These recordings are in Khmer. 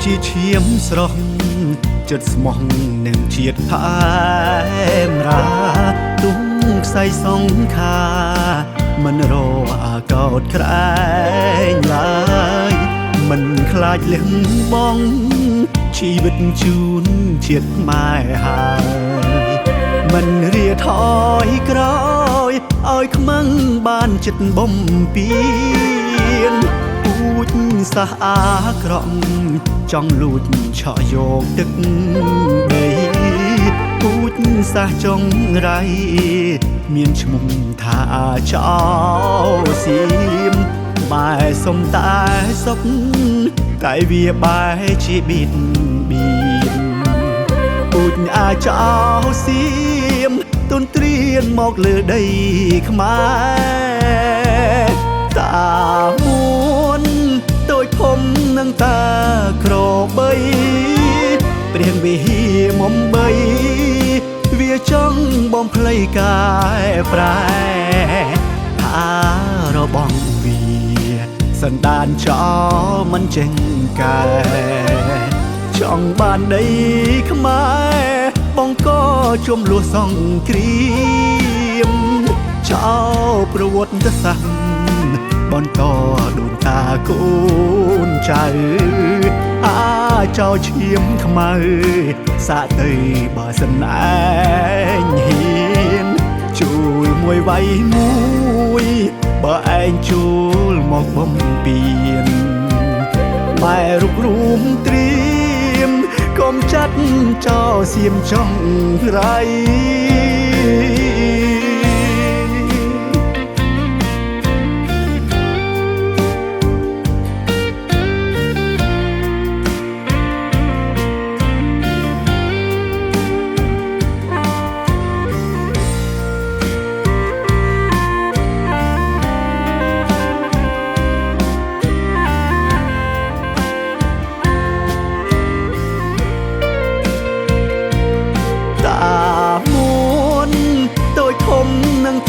ជាឈាមស្រស់ចិត្តស្មោះនឹងជាតិផែមរាទុំខ្សែសងខាមិនរអាកោតក្រែងឡើយមិនខ្លាចលឹងបងជីវិតជូនជាតិខ្មែរហើយមិនរាថយក្រោយឲ្យខ្មាំងបានចិត្តបំពេញពូជសាសអាក្រក់ចង់លួចឆក់យកទឹកដីពូជសាសចុងរៃមានឈ្មោះថាចោសៀមម៉ែសុំតែសុខតែវាបែរជាបៀតបៀនពូជអាចោសៀមទុនត្រៀនមកលើដីខ្មែរតាមួនតូចធំនឹងតាក្របីព្រះវិហារមុំបីវាចង់បំភ្លៃកាយប្រែថារបស់វាសន្តានចោមិនចេញកែចង់បានដីខ្មែរបងក៏ជំលោះសង្គ្រាមចោប្រវត្តិសាស្ត្របន្តដូនតាកូនចៅអាចោឈាមខ្មៅសាក់ទៅបើសិនឯងហ៊ានជួលមួយវ័យមួយបើឯងជួលមកបំពេញម៉ែរុករួមត្រៀមកុំចាត់ចោលសៀមចង់រៃ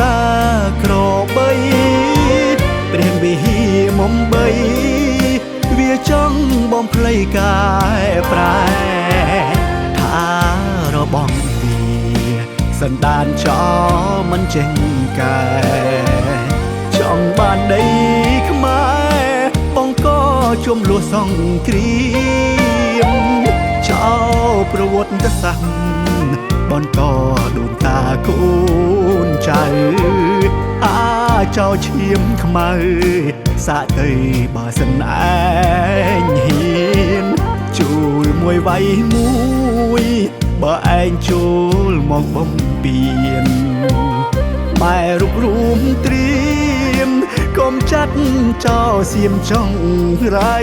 តាក្របីព្រះវិហារមុំបីវាចង់បំភ្លៃកាយប្រែថារបស់វាសន្តានចោមិនចេញកែចង់បានដីខ្មែរបងក៏ជំលោះសង្គ្រាមចោប្រវត្តិសាស្ត្របន្តដូនតាកូនចៅអាចោឈាមខ្មៅសាក់ទៅបើសិនឯងហ៊ានជួលមួយវ័យមួយបើឯងជួលមកបំពេញម៉ែរុករួមត្រៀមកុំចាត់ចោលសៀមចង់រៃ